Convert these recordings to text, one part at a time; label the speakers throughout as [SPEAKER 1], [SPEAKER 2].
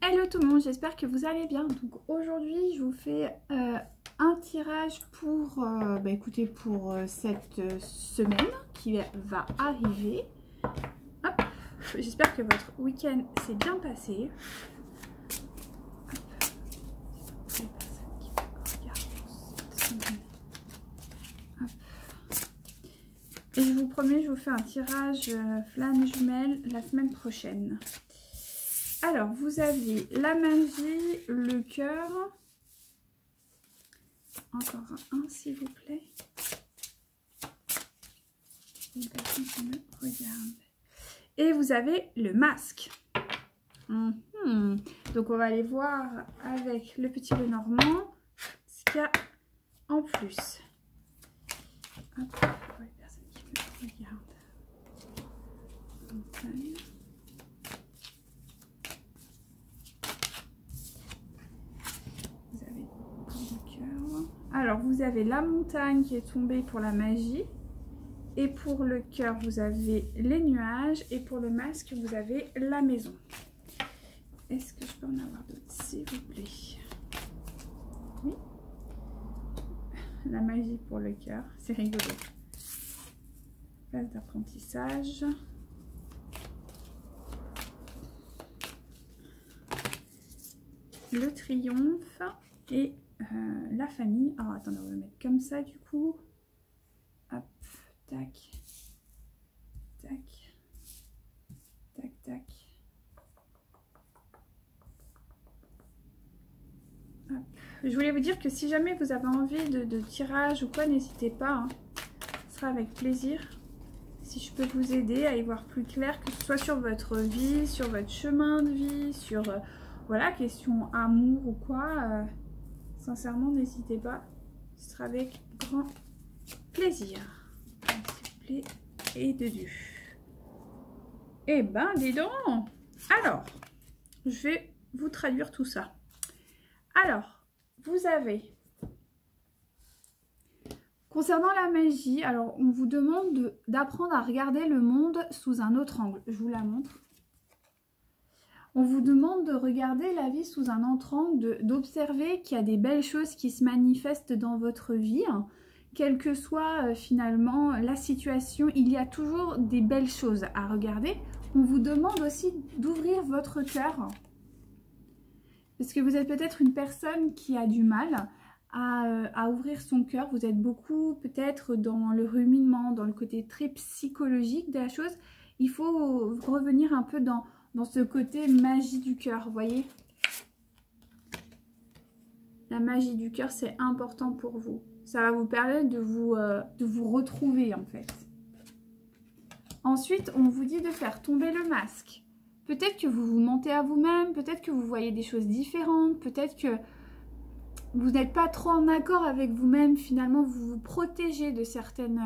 [SPEAKER 1] Hello tout le monde, j'espère que vous allez bien. Donc aujourd'hui je vous fais un tirage pour, écoutez, pour cette semaine qui va arriver. Hop, j'espère que votre week-end s'est bien passé. Et je vous promets, je vous fais un tirage flamme jumelle la semaine prochaine. Alors, vous avez la magie, le cœur. Encore un, s'il vous plaît. Une personne qui me regarde. Et vous avez le masque. Donc, on va aller voir avec le petit Lenormand ce qu'il y a en plus. Hop, pour les personnes qui me regardent. Alors, vous avez la montagne qui est tombée pour la magie. Et pour le cœur, vous avez les nuages. Et pour le masque, vous avez la maison. Est-ce que je peux en avoir d'autres, s'il vous plaît? Oui. La magie pour le cœur. C'est rigolo. Phase d'apprentissage. Le triomphe. Et la famille. Alors attendez, on va le mettre comme ça du coup. Hop, tac, tac, tac, tac. Hop. Je voulais vous dire que si jamais vous avez envie de tirage ou quoi, n'hésitez pas. Hein. Ce sera avec plaisir. Si je peux vous aider à y voir plus clair, que ce soit sur votre vie, sur votre chemin de vie, sur voilà, question amour ou quoi. Sincèrement, n'hésitez pas. Ce sera avec grand plaisir. S'il vous plaît. Et de Dieu. Eh ben, dis donc. Alors, je vais vous traduire tout ça. Alors, vous avez... Concernant la magie, alors on vous demande d'apprendre à regarder le monde sous un autre angle. Je vous la montre. On vous demande de regarder la vie sous un autre angle, d'observer qu'il y a des belles choses qui se manifestent dans votre vie. Quelle que soit finalement la situation, il y a toujours des belles choses à regarder. On vous demande aussi d'ouvrir votre cœur. Parce que vous êtes peut-être une personne qui a du mal à ouvrir son cœur. Vous êtes beaucoup peut-être dans le ruminement, dans le côté très psychologique de la chose. Il faut revenir un peu dans ce côté magie du cœur, vous voyez. La magie du cœur, c'est important pour vous. Ça va vous permettre de vous retrouver, en fait. Ensuite, on vous dit de faire tomber le masque. Peut-être que vous vous mentez à vous-même, peut-être que vous voyez des choses différentes, peut-être que vous n'êtes pas trop en accord avec vous-même. Finalement, vous vous protégez de certaines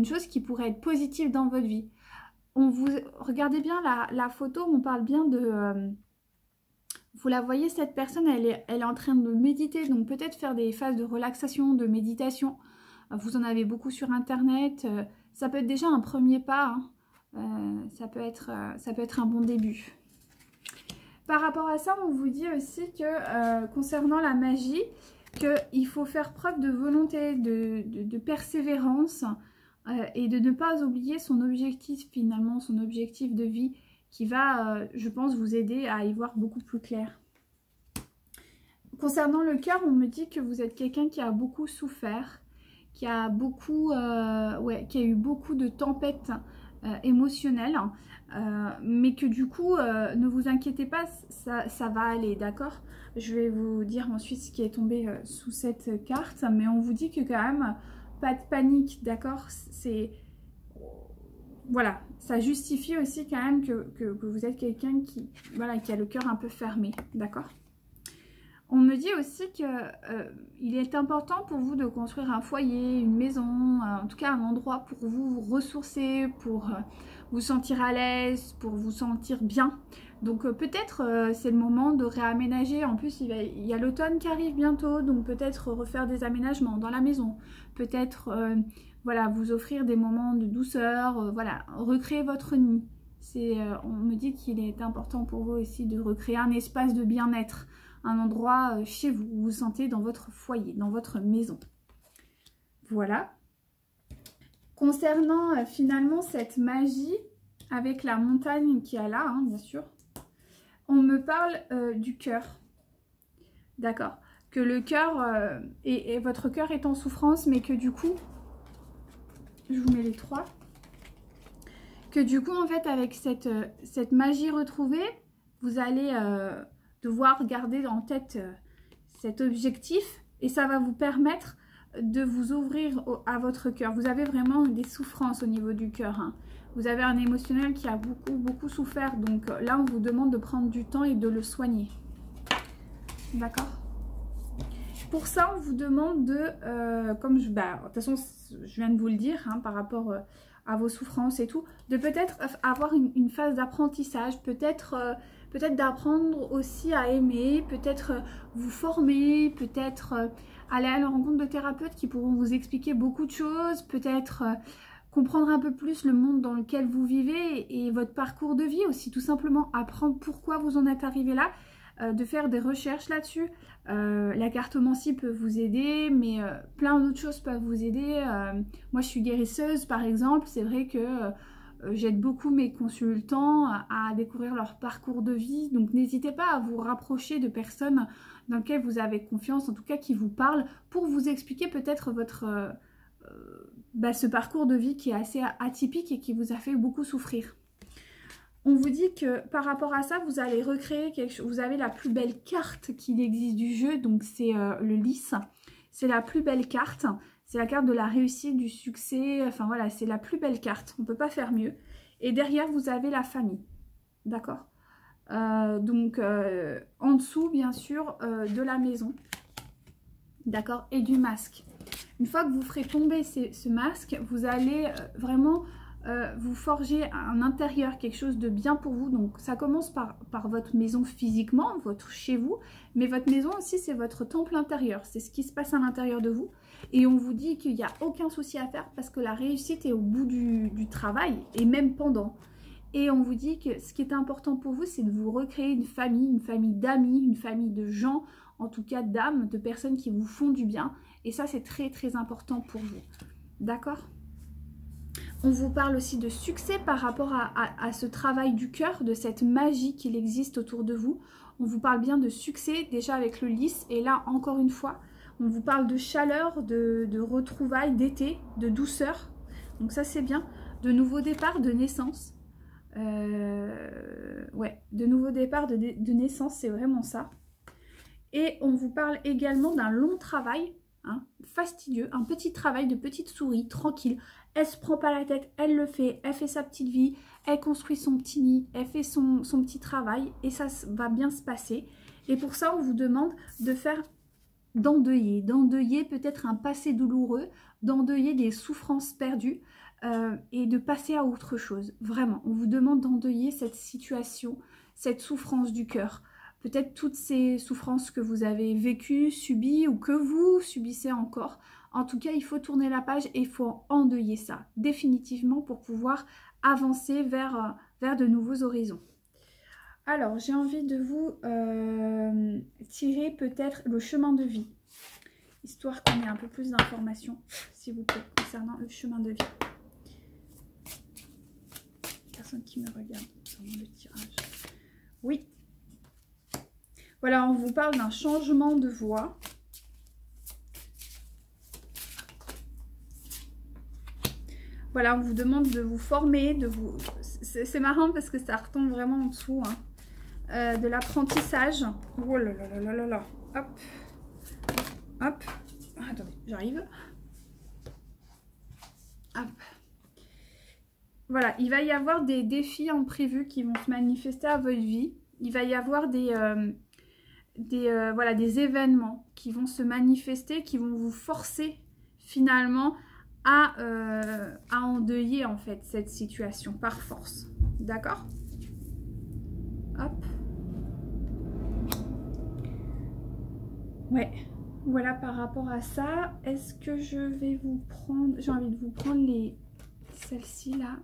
[SPEAKER 1] choses qui pourraient être positives dans votre vie. Regardez bien la photo, on parle bien de... vous la voyez, cette personne, elle est en train de méditer, donc peut-être faire des phases de relaxation, de méditation. Vous en avez beaucoup sur Internet. Ça peut être déjà un premier pas. Hein. Ça peut être un bon début. Par rapport à ça, on vous dit aussi que concernant la magie, qu'il faut faire preuve de volonté, de persévérance, et de ne pas oublier son objectif finalement, son objectif de vie qui va, je pense, vous aider à y voir beaucoup plus clair. Concernant le cœur, on me dit que vous êtes quelqu'un qui a beaucoup souffert, qui a eu beaucoup de tempêtes émotionnelles, mais que du coup, ne vous inquiétez pas, ça va aller, d'accord? Je vais vous dire ensuite ce qui est tombé sous cette carte, mais on vous dit que quand même... Pas de panique, d'accord? C'est... Voilà, ça justifie aussi quand même que vous êtes quelqu'un qui a le cœur un peu fermé, d'accord? On me dit aussi qu'il est important pour vous de construire un foyer, une maison, en tout cas un endroit pour vous ressourcer, pour vous sentir à l'aise, pour vous sentir bien. Donc peut-être c'est le moment de réaménager. En plus il y a l'automne qui arrive bientôt, donc peut-être refaire des aménagements dans la maison. Peut-être voilà, vous offrir des moments de douceur, voilà, recréer votre nid. On me dit qu'il est important pour vous aussi de recréer un espace de bien-être, un endroit chez vous, où vous vous sentez dans votre foyer, dans votre maison. Voilà. Concernant finalement cette magie avec la montagne qu'il y a là, hein, bien sûr, on me parle du cœur. D'accord. Que le cœur, et votre cœur est en souffrance, mais que du coup, je vous mets les trois, que du coup, en fait, avec cette magie retrouvée, vous allez devoir garder en tête cet objectif, et ça va vous permettre de vous ouvrir à votre cœur. Vous avez vraiment des souffrances au niveau du cœur, hein. Vous avez un émotionnel qui a beaucoup souffert, donc là, on vous demande de prendre du temps et de le soigner. D'accord ? Pour ça, on vous demande de, de toute façon, je viens de vous le dire, hein, par rapport à vos souffrances et tout, de peut-être avoir une phase d'apprentissage, peut-être d'apprendre aussi à aimer, peut-être vous former, peut-être aller à la rencontre de thérapeutes qui pourront vous expliquer beaucoup de choses, peut-être comprendre un peu plus le monde dans lequel vous vivez et votre parcours de vie aussi, tout simplement apprendre pourquoi vous en êtes arrivé là, de faire des recherches là-dessus. La cartomancie peut vous aider, mais plein d'autres choses peuvent vous aider. Moi, je suis guérisseuse, par exemple. C'est vrai que j'aide beaucoup mes consultants à découvrir leur parcours de vie. Donc, n'hésitez pas à vous rapprocher de personnes dans lesquelles vous avez confiance, en tout cas qui vous parlent, pour vous expliquer peut-être ce parcours de vie qui est assez atypique et qui vous a fait beaucoup souffrir. On vous dit que par rapport à ça, vous allez recréer quelque chose. Vous avez la plus belle carte qu'il existe du jeu, donc c'est le lys. C'est la plus belle carte. C'est la carte de la réussite, du succès. Enfin voilà, c'est la plus belle carte. On ne peut pas faire mieux. Et derrière, vous avez la famille. D'accord ? En dessous, bien sûr, de la maison. D'accord ? Et du masque. Une fois que vous ferez tomber ce masque, vous allez vraiment... vous forgez un intérieur, quelque chose de bien pour vous. Donc ça commence par votre maison physiquement, votre chez vous, mais votre maison aussi c'est votre temple intérieur, c'est ce qui se passe à l'intérieur de vous. Et on vous dit qu'il n'y a aucun souci à faire parce que la réussite est au bout du travail et même pendant. Et on vous dit que ce qui est important pour vous, c'est de vous recréer une famille d'amis, une famille de gens, en tout cas d'âmes, de personnes qui vous font du bien. Et ça c'est très important pour vous. D'accord ? On vous parle aussi de succès par rapport à ce travail du cœur, de cette magie qu'il existe autour de vous. On vous parle bien de succès déjà avec le lys. Et là, encore une fois, on vous parle de chaleur, de retrouvailles, d'été, de douceur. Donc ça, c'est bien. De nouveaux départs, de naissance. De nouveaux départs, de naissance, c'est vraiment ça. Et on vous parle également d'un long travail, hein, fastidieux, un petit travail de petite souris, tranquille. Elle se prend pas la tête, elle le fait, elle fait sa petite vie, elle construit son petit nid, elle fait son petit travail et ça va bien se passer. Et pour ça, on vous demande de faire d'endeuiller peut-être un passé douloureux, d'endeuiller des souffrances perdues et de passer à autre chose. Vraiment, on vous demande d'endeuiller cette situation, cette souffrance du cœur. Peut-être toutes ces souffrances que vous avez vécues, subies ou que vous subissez encore. En tout cas, il faut tourner la page et il faut endeuiller ça définitivement pour pouvoir avancer vers de nouveaux horizons. Alors, j'ai envie de vous tirer peut-être le chemin de vie, histoire qu'on ait un peu plus d'informations, s'il vous plaît, concernant le chemin de vie. Personne qui me regarde pendant le tirage. Oui. Voilà, on vous parle d'un changement de voie. Voilà, on vous demande de vous former, de vous... C'est marrant parce que ça retombe vraiment en dessous, hein. De l'apprentissage. Oh là là là là là là. Hop. Hop. Attendez, j'arrive. Hop. Voilà, il va y avoir des défis imprévus qui vont se manifester à votre vie. Il va y avoir des événements qui vont se manifester, qui vont vous forcer finalement à endeuiller en fait cette situation par force. D'accord? Hop. Ouais. Voilà par rapport à ça. Est-ce que je vais vous prendre... J'ai envie de vous prendre celles-ci là.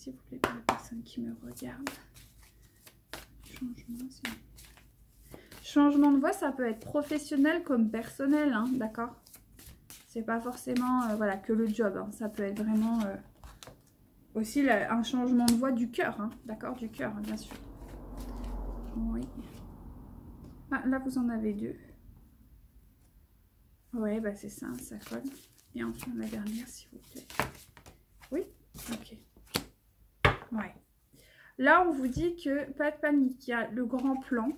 [SPEAKER 1] s'il vous plaît, pour les personnes qui me regardent. Changement de voix, ça peut être professionnel comme personnel, hein, d'accord? C'est pas forcément voilà, que le job, hein. Ça peut être vraiment aussi un changement de voix du cœur, hein, d'accord? Du cœur, hein, bien sûr. Oui. Ah, là, vous en avez deux. Ouais, bah c'est ça, ça colle. Et enfin, la dernière, s'il vous plaît. Oui? Ok. Ouais. Là, on vous dit que pas de panique, il y a le grand plan,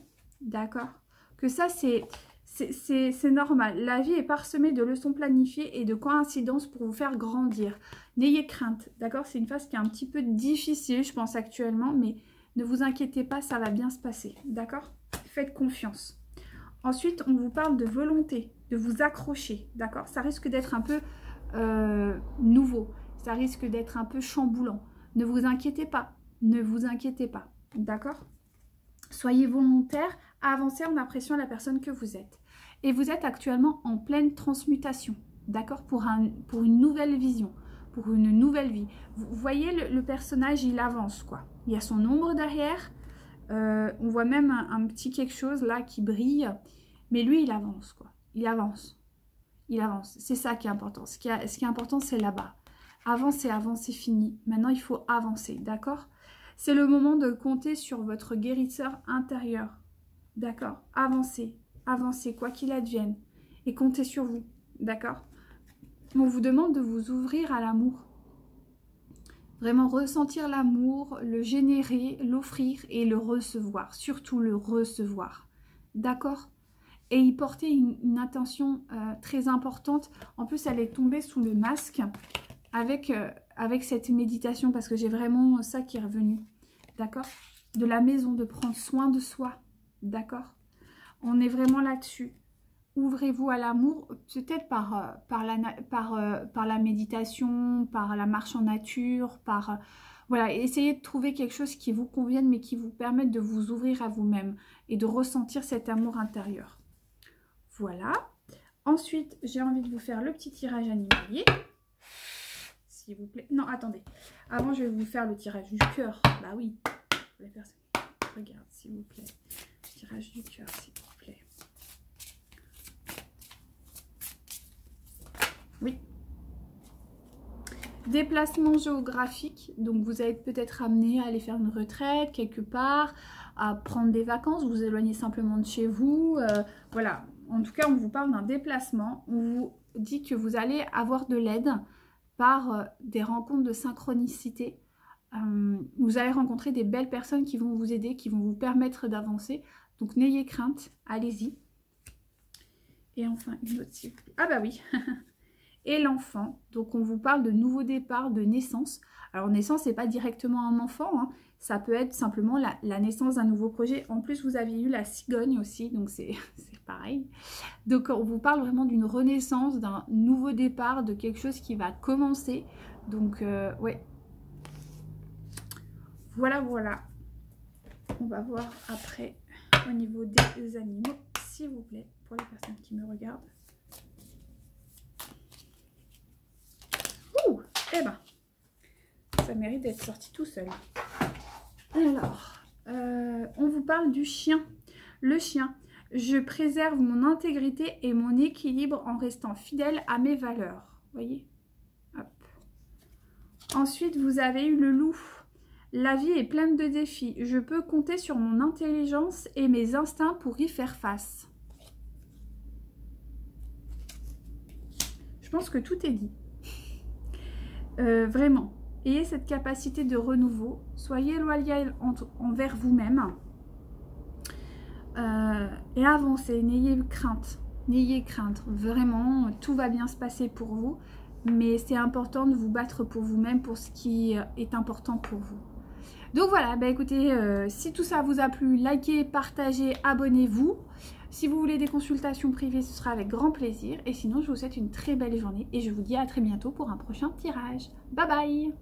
[SPEAKER 1] d'accord? Que ça, c'est normal. La vie est parsemée de leçons planifiées et de coïncidences pour vous faire grandir. N'ayez crainte, d'accord? C'est une phase qui est un petit peu difficile, je pense, actuellement, mais ne vous inquiétez pas, ça va bien se passer, d'accord? Faites confiance. Ensuite, on vous parle de volonté, de vous accrocher, d'accord? Ça risque d'être un peu nouveau, ça risque d'être un peu chamboulant. Ne vous inquiétez pas, ne vous inquiétez pas, d'accord? Soyez volontaire, avancez en appréciant la personne que vous êtes. Et vous êtes actuellement en pleine transmutation, d'accord? Pour une nouvelle vision, pour une nouvelle vie. Vous voyez, le personnage, il avance, quoi. Il y a son ombre derrière. On voit même un petit quelque chose là qui brille. Mais lui, il avance, quoi. Il avance. Il avance. C'est ça qui est important. Ce qui est important, c'est là-bas. Avant, c'est fini. Maintenant, il faut avancer, d'accord? C'est le moment de compter sur votre guérisseur intérieur. D'accord? Avancez, avancez, quoi qu'il advienne. Et comptez sur vous. D'accord? On vous demande de vous ouvrir à l'amour. Vraiment ressentir l'amour, le générer, l'offrir et le recevoir. Surtout le recevoir. D'accord? Et y porter une attention très importante. En plus, elle est tombée sous le masque avec cette méditation parce que j'ai vraiment ça qui est revenu. D'accord? De la maison, de prendre soin de soi. D'accord? On est vraiment là-dessus. Ouvrez-vous à l'amour, peut-être par la méditation, par la marche en nature, voilà, essayez de trouver quelque chose qui vous convienne, mais qui vous permette de vous ouvrir à vous-même et de ressentir cet amour intérieur. Voilà. Ensuite, j'ai envie de vous faire le petit tirage animalier. S'il vous plaît. Non, attendez. Avant, je vais vous faire le tirage du cœur. Bah oui. Pour les personnes qui regardent, s'il vous plaît. Le tirage du cœur, s'il vous plaît. Oui. Déplacement géographique. Donc, vous allez peut-être amené à aller faire une retraite quelque part, à prendre des vacances, vous éloignez simplement de chez vous. Voilà. En tout cas, on vous parle d'un déplacement. On vous dit que vous allez avoir de l'aide par des rencontres de synchronicité. Vous allez rencontrer des belles personnes qui vont vous aider, qui vont vous permettre d'avancer. Donc, n'ayez crainte. Allez-y. Et enfin, une autre s'il vous plaît. Ah bah oui. Et l'enfant, donc on vous parle de nouveau départ, de naissance. Alors naissance, c'est pas directement un enfant, hein. Ça peut être simplement la naissance d'un nouveau projet. En plus, vous aviez eu la cigogne aussi, donc c'est pareil. Donc on vous parle vraiment d'une renaissance, d'un nouveau départ, de quelque chose qui va commencer. Donc ouais. Voilà, voilà. On va voir après au niveau des animaux, s'il vous plaît, pour les personnes qui me regardent. Eh ben, ça mérite d'être sorti tout seul. Alors, on vous parle du chien. Le chien, je préserve mon intégrité et mon équilibre en restant fidèle à mes valeurs. Vous voyez? Hop. Ensuite, vous avez eu le loup. La vie est pleine de défis. Je peux compter sur mon intelligence et mes instincts pour y faire face. Je pense que tout est dit. Vraiment, ayez cette capacité de renouveau, soyez loyal envers vous-même et avancez, n'ayez crainte, vraiment, tout va bien se passer pour vous, mais c'est important de vous battre pour vous-même, pour ce qui est important pour vous. Donc voilà, bah écoutez, si tout ça vous a plu, likez, partagez, abonnez-vous. Si vous voulez des consultations privées, ce sera avec grand plaisir. Et sinon, je vous souhaite une très belle journée et je vous dis à très bientôt pour un prochain tirage. Bye bye!